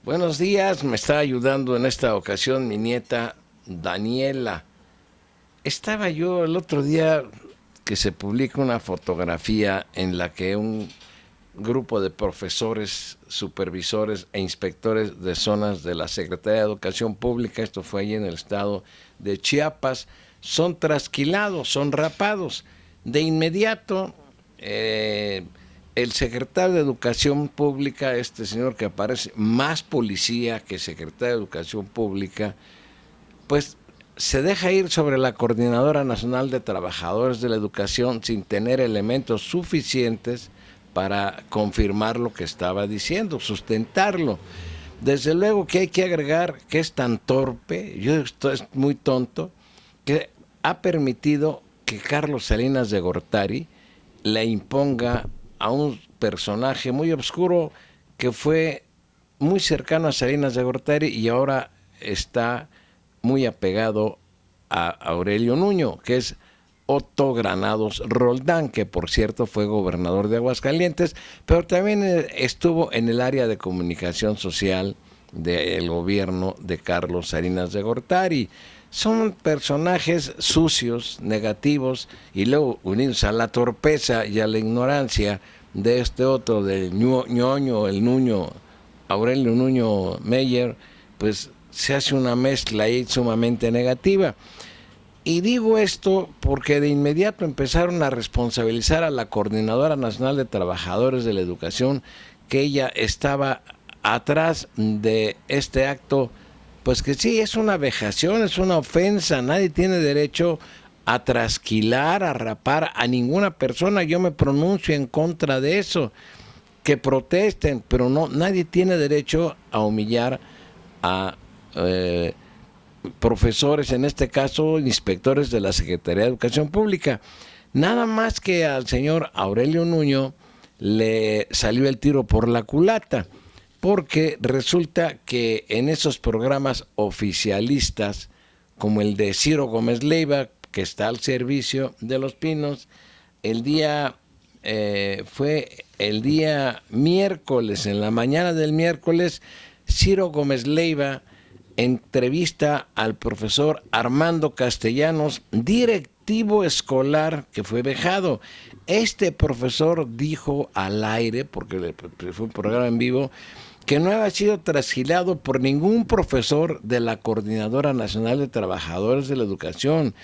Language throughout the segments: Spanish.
Buenos días, me está ayudando en esta ocasión mi nieta Daniela. Estaba yo el otro día que se publica una fotografía en la que un grupo de profesores, supervisores e inspectores de zonas de la Secretaría de Educación Pública, esto fue allí en el estado de Chiapas, son trasquilados, son rapados. De inmediato, el secretario de Educación Pública, este señor que aparece más policía que secretario de Educación Pública, pues se deja ir sobre la Coordinadora Nacional de Trabajadores de la Educación sin tener elementos suficientes para confirmar lo que estaba diciendo, sustentarlo. Desde luego que hay que agregar que es tan torpe, esto es muy tonto, que ha permitido que Carlos Salinas de Gortari le imponga a un personaje muy oscuro que fue muy cercano a Salinas de Gortari y ahora está muy apegado a Aurelio Nuño, que es Otto Granados Roldán, que por cierto fue gobernador de Aguascalientes, pero también estuvo en el área de comunicación social del gobierno de Carlos Salinas de Gortari. Son personajes sucios, negativos, y luego unidos a la torpeza y a la ignorancia de este otro, del ñoño, el Nuño, Aurelio Nuño Meyer, pues se hace una mezcla ahí sumamente negativa. Y digo esto porque de inmediato empezaron a responsabilizar a la Coordinadora Nacional de Trabajadores de la Educación, que ella estaba atrás de este acto, pues que sí, es una vejación, es una ofensa, nadie tiene derecho a trasquilar, a rapar a ninguna persona. Yo me pronuncio en contra de eso, que protesten, pero no, nadie tiene derecho a humillar a profesores, en este caso inspectores de la Secretaría de Educación Pública. Nada más que al señor Aurelio Nuño le salió el tiro por la culata, porque resulta que en esos programas oficialistas, como el de Ciro Gómez Leiva, que está al servicio de Los Pinos, fue el día miércoles, en la mañana del miércoles, Ciro Gómez Leiva entrevista al profesor Armando Castellanos, directivo escolar que fue vejado. Este profesor dijo al aire, porque fue un programa en vivo, que no había sido trasquilado por ningún profesor de la Coordinadora Nacional de Trabajadores de la Educación.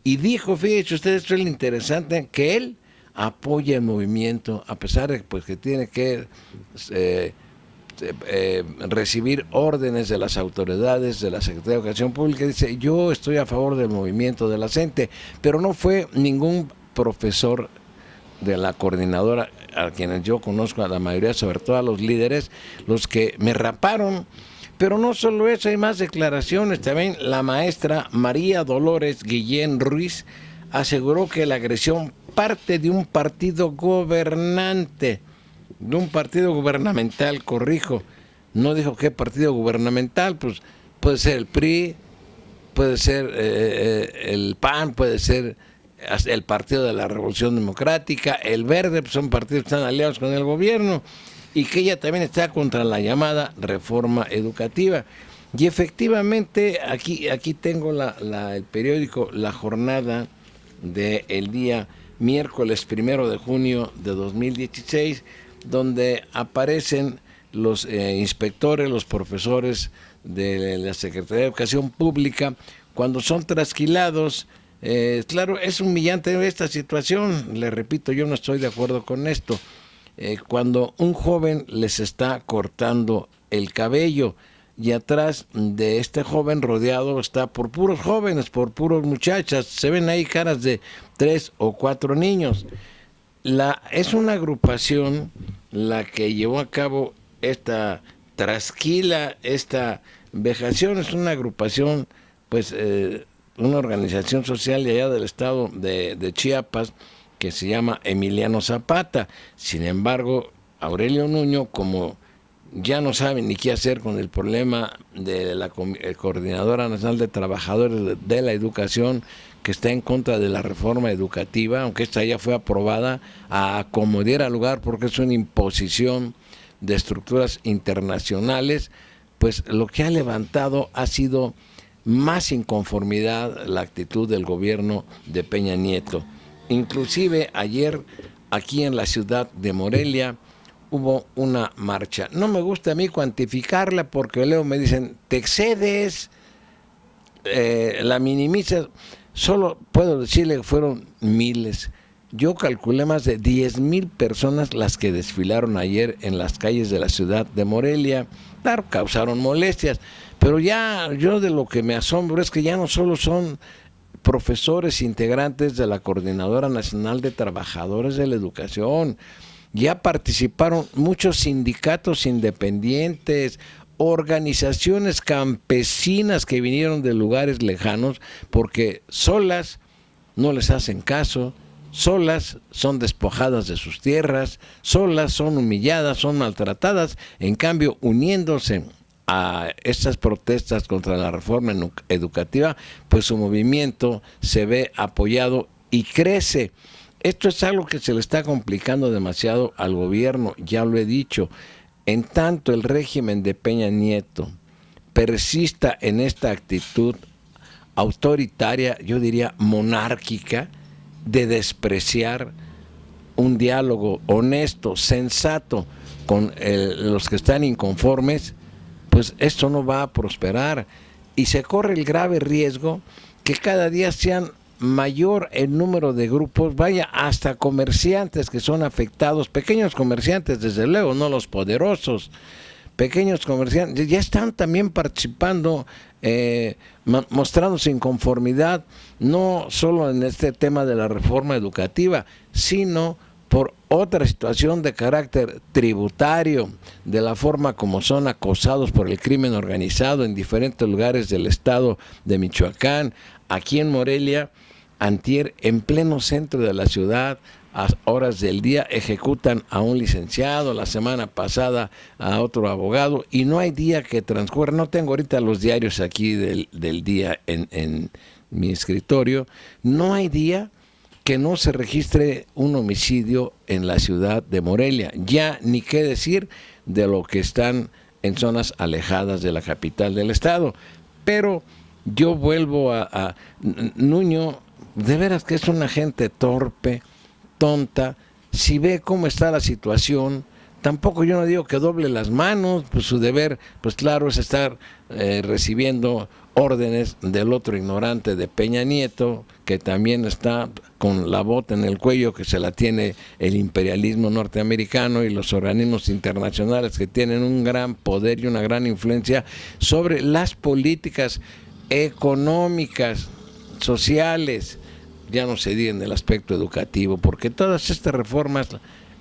Y dijo, fíjense ustedes, esto es lo interesante, que él apoya el movimiento, a pesar de pues, que tiene que recibir órdenes de las autoridades de la Secretaría de Educación Pública. Dice, yo estoy a favor del movimiento de la CENTE, pero no fue ningún profesor de la coordinadora, a quienes yo conozco, a la mayoría, sobre todo a los líderes, los que me raparon. Pero no solo eso, hay más declaraciones. También la maestra María Dolores Guillén Ruiz aseguró que la agresión parte de un partido gobernante, de un partido gubernamental, corrijo. No dijo qué partido gubernamental, pues puede ser el PRI, puede ser el PAN, puede ser el Partido de la Revolución Democrática, el Verde, pues son partidos que están aliados con el gobierno, y que ella también está contra la llamada reforma educativa. Y efectivamente, aquí tengo el periódico La Jornada del día miércoles 1 de junio de 2016, donde aparecen los inspectores, los profesores de la Secretaría de Educación Pública, cuando son trasquilados. Claro, es humillante esta situación, le repito, yo no estoy de acuerdo con esto. Cuando un joven les está cortando el cabello y atrás de este joven rodeado está por puros jóvenes, por puros muchachas, se ven ahí caras de 3 o 4 niños. Es una agrupación la que llevó a cabo esta trasquila, esta vejación, es una agrupación, pues una organización social de allá del estado de Chiapas, que se llama Emiliano Zapata. Sin embargo, Aurelio Nuño, como ya no sabe ni qué hacer con el problema de la Coordinadora Nacional de Trabajadores de la Educación, que está en contra de la reforma educativa, aunque esta ya fue aprobada a como diera lugar, porque es una imposición de estructuras internacionales, pues lo que ha levantado ha sido más inconformidad la actitud del gobierno de Peña Nieto. Inclusive ayer aquí en la ciudad de Morelia hubo una marcha. No me gusta a mí cuantificarla porque luego me dicen, te excedes, la minimizas. Solo puedo decirle que fueron miles. Yo calculé más de 10,000 personas las que desfilaron ayer en las calles de la ciudad de Morelia. Claro, causaron molestias, pero ya yo de lo que me asombro es que ya no solo son profesores integrantes de la Coordinadora Nacional de Trabajadores de la Educación, ya participaron muchos sindicatos independientes, organizaciones campesinas que vinieron de lugares lejanos, porque solas no les hacen caso, solas son despojadas de sus tierras, solas son humilladas, son maltratadas. En cambio, uniéndose a estas protestas contra la reforma educativa, pues su movimiento se ve apoyado y crece. Esto es algo que se le está complicando demasiado al gobierno, ya lo he dicho. En tanto el régimen de Peña Nieto persista en esta actitud autoritaria, yo diría monárquica, de despreciar un diálogo honesto, sensato con los que están inconformes, pues esto no va a prosperar y se corre el grave riesgo que cada día sean mayor el número de grupos, vaya, hasta comerciantes que son afectados, pequeños comerciantes desde luego, no los poderosos, pequeños comerciantes, ya están también participando, mostrando su inconformidad, no solo en este tema de la reforma educativa, sino por otra situación de carácter tributario, de la forma como son acosados por el crimen organizado en diferentes lugares del estado de Michoacán. Aquí en Morelia, antier, en pleno centro de la ciudad, a horas del día, ejecutan a un licenciado, la semana pasada a otro abogado, y no hay día que transcurra. No tengo ahorita los diarios aquí del día en mi escritorio. No hay día que no se registre un homicidio en la ciudad de Morelia. Ya ni qué decir de lo que están en zonas alejadas de la capital del estado. Pero yo vuelvo a Nuño, de veras que es una gente torpe, tonta. Si ve cómo está la situación, tampoco yo no digo que doble las manos, pues su deber, pues claro, es estar recibiendo órdenes del otro ignorante de Peña Nieto, que también está con la bota en el cuello que se la tiene el imperialismo norteamericano y los organismos internacionales que tienen un gran poder y una gran influencia sobre las políticas económicas, sociales, ya no se diga en el aspecto educativo, porque todas estas reformas,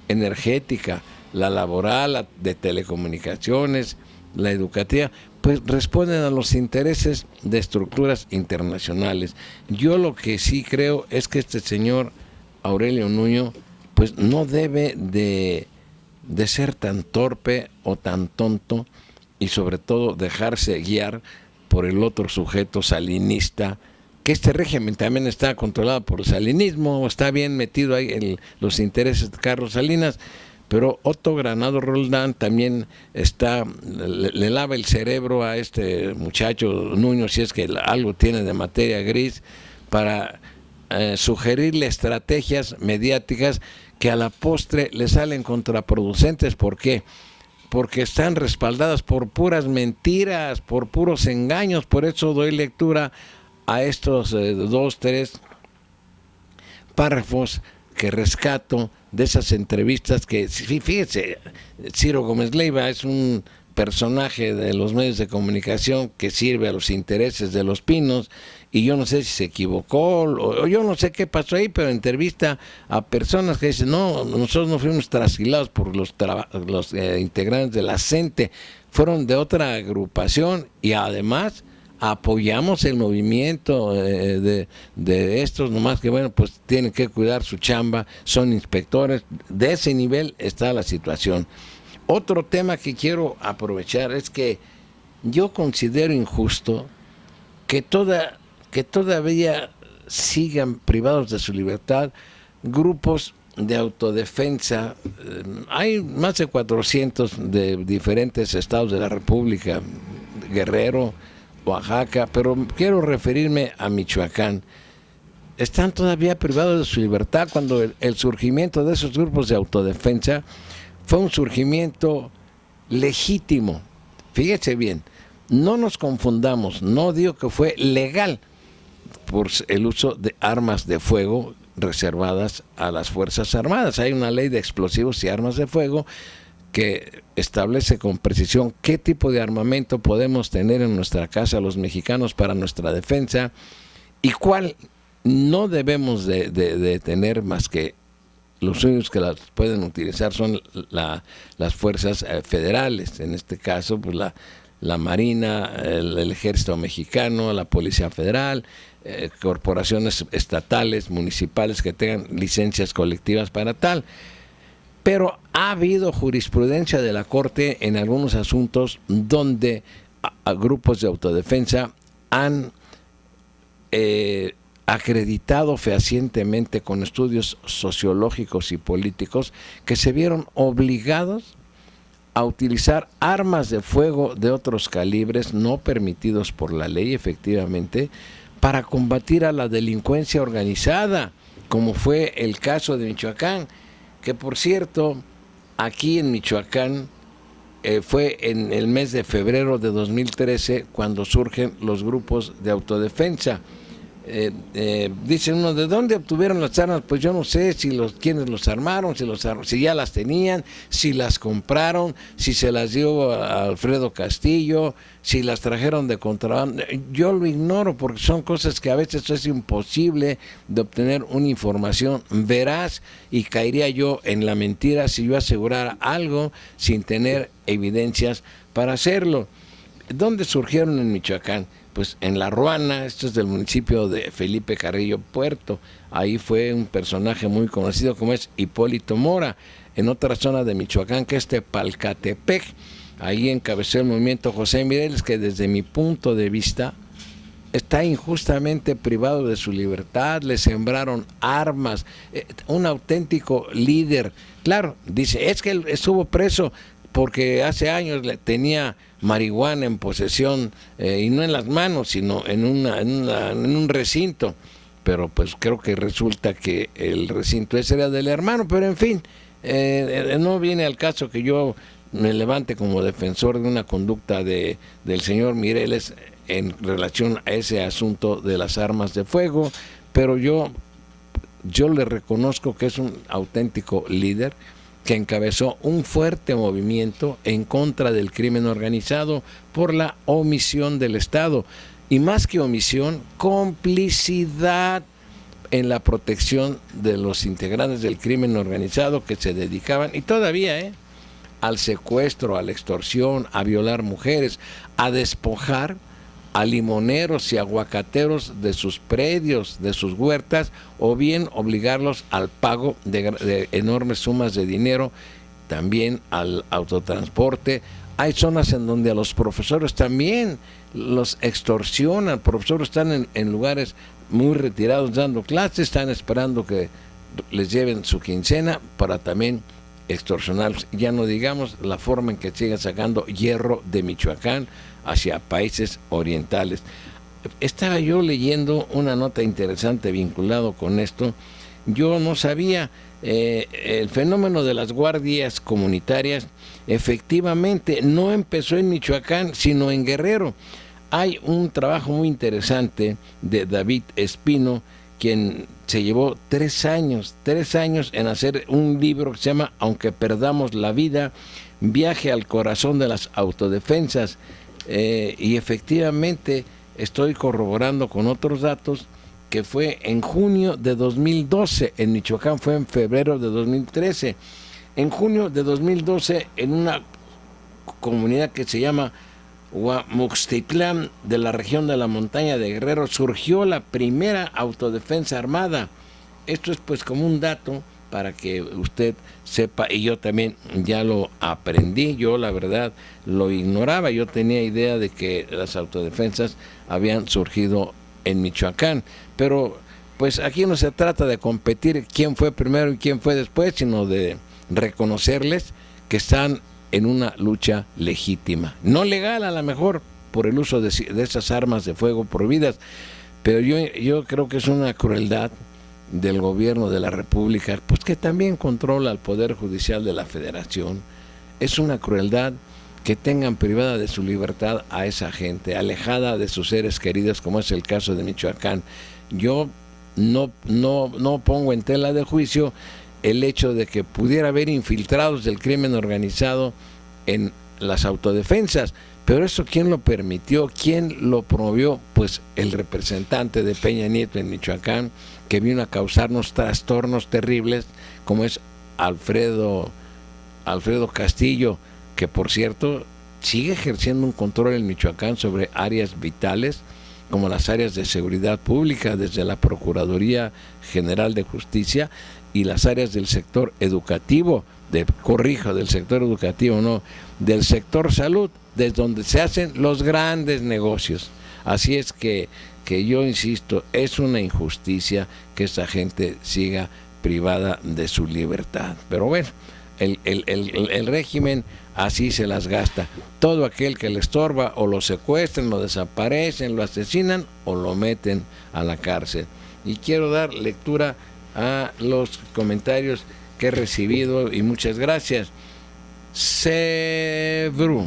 energética, la laboral, la de telecomunicaciones, la educativa, pues responden a los intereses de estructuras internacionales. Yo lo que sí creo es que este señor Aurelio Nuño, pues no debe de ser tan torpe o tan tonto, y sobre todo dejarse guiar por el otro sujeto salinista, que este régimen también está controlado por el salinismo, está bien metido ahí los intereses de Carlos Salinas, pero Otto Granado Roldán también le lava el cerebro a este muchacho Nuño, si es que algo tiene de materia gris, para sugerirle estrategias mediáticas que a la postre le salen contraproducentes. ¿Por qué? Porque están respaldadas por puras mentiras, por puros engaños. Por eso doy lectura a estos 2, 3 párrafos que rescato de esas entrevistas que, fíjese, Ciro Gómez Leiva es un personaje de los medios de comunicación que sirve a los intereses de los Pinos, y yo no sé si se equivocó o yo no sé qué pasó ahí, pero entrevista a personas que dicen, no, nosotros no fuimos trasquilados por los integrantes de la CENTE, fueron de otra agrupación, y además apoyamos el movimiento de estos, nomás que bueno, pues tienen que cuidar su chamba, son inspectores. De ese nivel está la situación. Otro tema que quiero aprovechar es que yo considero injusto que todavía sigan privados de su libertad grupos de autodefensa. Hay más de 400 de diferentes estados de la República, Guerrero, Oaxaca, pero quiero referirme a Michoacán. Están todavía privados de su libertad cuando el surgimiento de esos grupos de autodefensa fue un surgimiento legítimo. Fíjese bien, no nos confundamos, no digo que fue legal por el uso de armas de fuego reservadas a las Fuerzas Armadas. Hay una ley de explosivos y armas de fuego que establece con precisión qué tipo de armamento podemos tener en nuestra casa los mexicanos para nuestra defensa y cuál no debemos de tener, más que los únicos que las pueden utilizar son las fuerzas federales, en este caso pues la Marina, el Ejército Mexicano, la Policía Federal, corporaciones estatales, municipales que tengan licencias colectivas para tal. Pero ha habido jurisprudencia de la Corte en algunos asuntos donde a grupos de autodefensa han acreditado fehacientemente con estudios sociológicos y políticos que se vieron obligados a utilizar armas de fuego de otros calibres no permitidos por la ley, efectivamente, para combatir a la delincuencia organizada, como fue el caso de Michoacán, que por cierto, aquí en Michoacán fue en el mes de febrero de 2013 cuando surgen los grupos de autodefensa. Dice uno, ¿de dónde obtuvieron las armas? Pues yo no sé si quiénes los armaron, si ya las tenían, si las compraron, si se las dio a Alfredo Castillo, si las trajeron de contrabando. Yo lo ignoro porque son cosas que a veces es imposible de obtener una información veraz y caería yo en la mentira si yo asegurara algo sin tener evidencias para hacerlo. ¿Dónde surgieron en Michoacán? Pues en La Ruana, esto es del municipio de Felipe Carrillo Puerto. Ahí fue un personaje muy conocido como es Hipólito Mora. En otra zona de Michoacán, que es Tepalcatepec, ahí encabezó el movimiento José Mireles, que desde mi punto de vista está injustamente privado de su libertad. Le sembraron armas, un auténtico líder. Claro, dice, es que él estuvo preso porque hace años tenía marihuana en posesión, y no en las manos, sino en un recinto. Pero pues creo que resulta que el recinto ese era del hermano, pero en fin, no viene al caso que yo me levante como defensor de una conducta del señor Mireles en relación a ese asunto de las armas de fuego, pero yo le reconozco que es un auténtico líder que encabezó un fuerte movimiento en contra del crimen organizado por la omisión del Estado. Y más que omisión, complicidad en la protección de los integrantes del crimen organizado que se dedicaban, y todavía, al secuestro, a la extorsión, a violar mujeres, a despojar a limoneros y aguacateros de sus predios, de sus huertas, o bien obligarlos al pago de enormes sumas de dinero, también al autotransporte. Hay zonas en donde a los profesores también los extorsionan. Profesores están en lugares muy retirados dando clases, están esperando que les lleven su quincena para también extorsionarlos. Ya no digamos la forma en que siguen sacando hierro de Michoacán hacia países orientales. Estaba yo leyendo una nota interesante vinculado con esto. Yo no sabía el fenómeno de las guardias comunitarias. Efectivamente no empezó en Michoacán, sino en Guerrero. Hay un trabajo muy interesante de David Espino, quien se llevó 3 años en hacer un libro que se llama Aunque perdamos la vida, viaje al corazón de las autodefensas. Y efectivamente estoy corroborando con otros datos que fue en junio de 2012, en Michoacán fue en febrero de 2013. En junio de 2012, en una comunidad que se llama Huamuxtitlán, de la región de la montaña de Guerrero, surgió la primera autodefensa armada. Esto es pues como un dato para que usted sepa, y yo también ya lo aprendí. Yo la verdad lo ignoraba, yo tenía idea de que las autodefensas habían surgido en Michoacán, pero pues aquí no se trata de competir quién fue primero y quién fue después, sino de reconocerles que están en una lucha legítima, no legal a lo mejor, por el uso de esas armas de fuego prohibidas. Pero yo creo que es una crueldad del gobierno de la República, pues que también controla el Poder Judicial de la Federación. Es una crueldad que tengan privada de su libertad a esa gente, alejada de sus seres queridos, como es el caso de Michoacán. Yo no pongo en tela de juicio el hecho de que pudiera haber infiltrados del crimen organizado en las autodefensas, pero eso ¿quién lo permitió? ¿Quién lo promovió? Pues el representante de Peña Nieto en Michoacán, que vino a causarnos trastornos terribles, como es Alfredo Castillo, que por cierto sigue ejerciendo un control en Michoacán sobre áreas vitales, como las áreas de seguridad pública, desde la Procuraduría General de Justicia, y las áreas del sector educativo, del sector educativo, no, del sector salud, desde donde se hacen los grandes negocios. Así es que yo insisto, es una injusticia que esta gente siga privada de su libertad. Pero bueno, el régimen así se las gasta. Todo aquel que le estorba, o lo secuestran, lo desaparecen, lo asesinan o lo meten a la cárcel. Y quiero dar lectura a los comentarios que he recibido, y muchas gracias. Sebru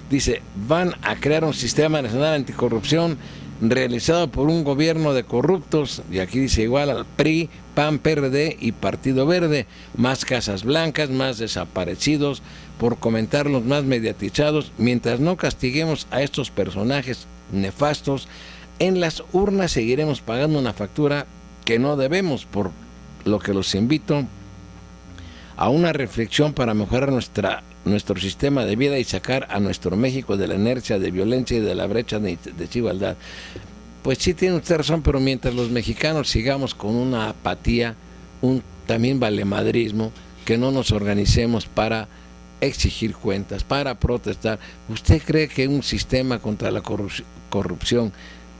dice: van a crear un sistema nacional anticorrupción realizado por un gobierno de corruptos, y aquí dice igual al PRI, PAN, PRD y Partido Verde, más casas blancas, más desaparecidos, por comentar los más mediatizados. Mientras no castiguemos a estos personajes nefastos, en las urnas seguiremos pagando una factura que no debemos, por lo que los invito a una reflexión para mejorar nuestro sistema de vida y sacar a nuestro México de la inercia de violencia y de la brecha de desigualdad. Pues sí, tiene usted razón, pero mientras los mexicanos sigamos con una apatía, un también valemadrismo, que no nos organicemos para exigir cuentas, para protestar. ¿Usted cree que un sistema contra la corrupción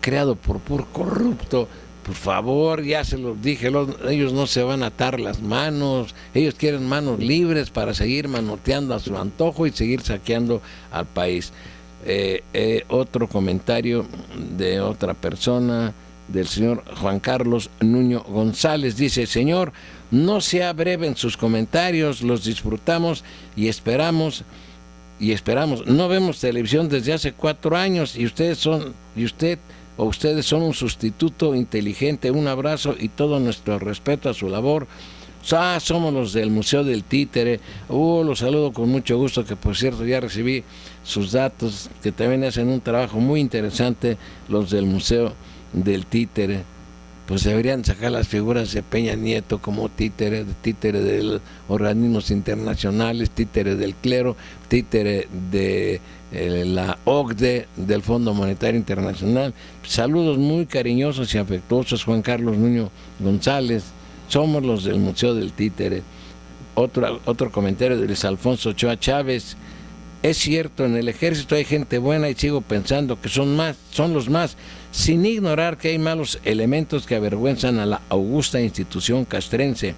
creado por puro corrupto? Por favor, ya se los dije, ellos no se van a atar las manos, ellos quieren manos libres para seguir manoteando a su antojo y seguir saqueando al país. Otro comentario de otra persona, del señor Juan Carlos Nuño González, dice: señor, no sea breve en sus comentarios, los disfrutamos y esperamos. No vemos televisión desde hace 4 años y ustedes son un sustituto inteligente. Un abrazo y todo nuestro respeto a su labor. Somos los del Museo del Títere. Los saludo con mucho gusto, que por cierto ya recibí sus datos, que también hacen un trabajo muy interesante los del Museo del Títere. Pues deberían sacar las figuras de Peña Nieto como títere de los organismos internacionales, títere del clero, títere de la OCDE, del Fondo Monetario Internacional. Saludos muy cariñosos y afectuosos, Juan Carlos Nuño González. Somos los del Museo del Títere. Otro comentario de Luis Alfonso Ochoa Chávez: es cierto, en el ejército hay gente buena y sigo pensando que son los más, sin ignorar que hay malos elementos que avergüenzan a la augusta institución castrense.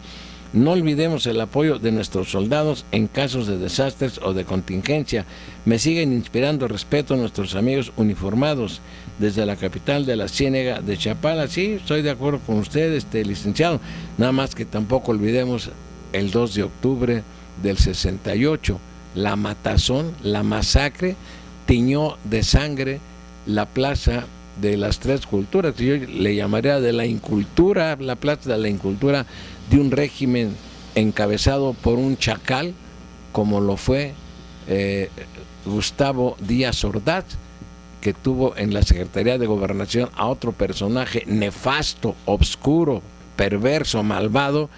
No olvidemos el apoyo de nuestros soldados en casos de desastres o de contingencia. Me siguen inspirando respeto a nuestros amigos uniformados desde la capital de la Ciénega de Chapala. Sí, estoy de acuerdo con usted, licenciado. Nada más que tampoco olvidemos el 2 de octubre del 68. La matazón, la masacre, tiñó de sangre la plaza de las Tres Culturas, que yo le llamaría de la incultura, la plaza de la incultura de un régimen encabezado por un chacal, como lo fue Gustavo Díaz Ordaz, que tuvo en la Secretaría de Gobernación a otro personaje nefasto, obscuro, perverso, malvado,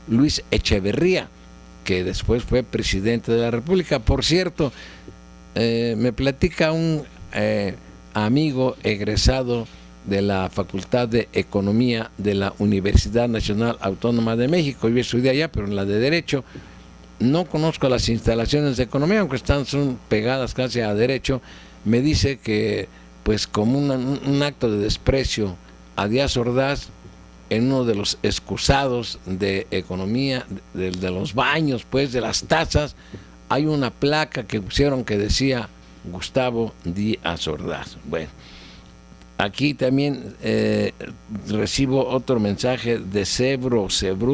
Luis Echeverría, que después fue presidente de la República. Por cierto, me platica un amigo egresado de la Facultad de Economía de la Universidad Nacional Autónoma de México. Yo estudié allá, pero en la de Derecho. No conozco las instalaciones de Economía, aunque son pegadas casi a Derecho. Me dice que, pues, como un acto de desprecio a Díaz Ordaz, en uno de los excusados de Economía, de los baños, pues, de las tazas, hay una placa que pusieron que decía: Gustavo Díaz Ordaz. Bueno, aquí también recibo otro mensaje de Cebru,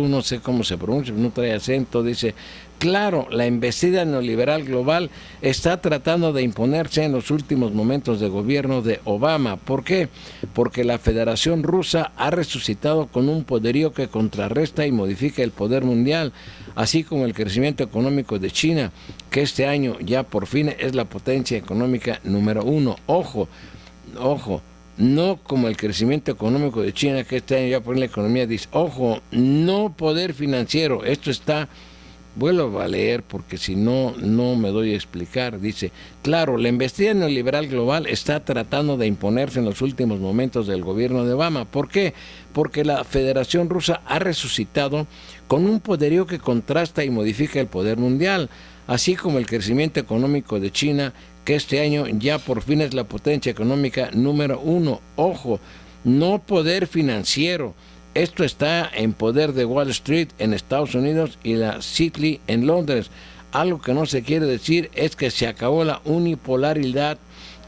no sé cómo se pronuncia, no trae acento, dice: claro, la embestida neoliberal global está tratando de imponerse en los últimos momentos de gobierno de Obama. ¿Por qué? Porque la Federación Rusa ha resucitado con un poderío que contrarresta y modifica el poder mundial, así como el crecimiento económico de China, que este año ya por fin es la potencia económica número 1. Ojo, no como el crecimiento económico de China, que este año ya por la economía dice, ojo, no poder financiero, esto está... Vuelvo a leer porque si no, no me doy a explicar. Dice: claro, la embestida neoliberal global está tratando de imponerse en los últimos momentos del gobierno de Obama. ¿Por qué? Porque la Federación Rusa ha resucitado con un poderío que contrasta y modifica el poder mundial, así como el crecimiento económico de China, que este año ya por fin es la potencia económica número 1. Ojo, no poder financiero. Esto está en poder de Wall Street en Estados Unidos y la City en Londres. Algo que no se quiere decir es que se acabó la unipolaridad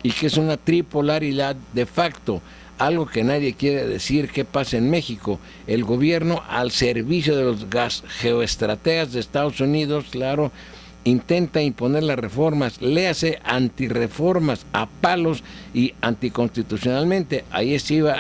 y que es una tripolaridad de facto. Algo que nadie quiere decir que pasa en México. El gobierno al servicio de los geoestrategas de Estados Unidos, claro, intenta imponer las reformas, léase antirreformas a palos y anticonstitucionalmente. Ahí estriba,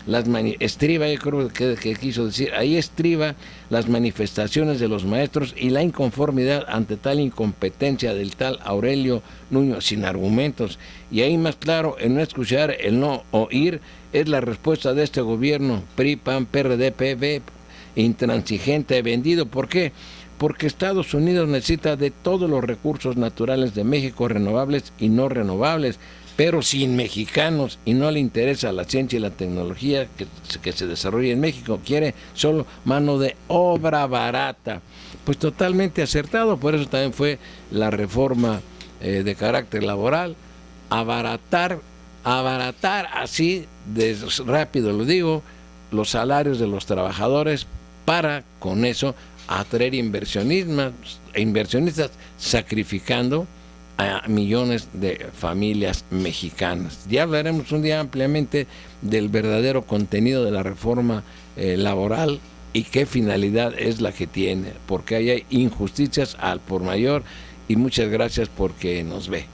yo creo que quiso decir, ahí estriba las manifestaciones de los maestros y la inconformidad ante tal incompetencia del tal Aurelio Nuño sin argumentos. Y ahí más claro, el no escuchar, el no oír, es la respuesta de este gobierno PRI, PAN, PRD, PB, intransigente, vendido. ¿Por qué? Porque Estados Unidos necesita de todos los recursos naturales de México, renovables y no renovables, pero sin mexicanos, y no le interesa la ciencia y la tecnología que se desarrolle en México, quiere solo mano de obra barata. Pues totalmente acertado, por eso también fue la reforma de carácter laboral, abaratar así, de rápido lo digo, los salarios de los trabajadores para con eso atraer inversionistas sacrificando a millones de familias mexicanas. Ya hablaremos un día ampliamente del verdadero contenido de la reforma laboral y qué finalidad es la que tiene, porque hay injusticias al por mayor, y muchas gracias porque nos ve.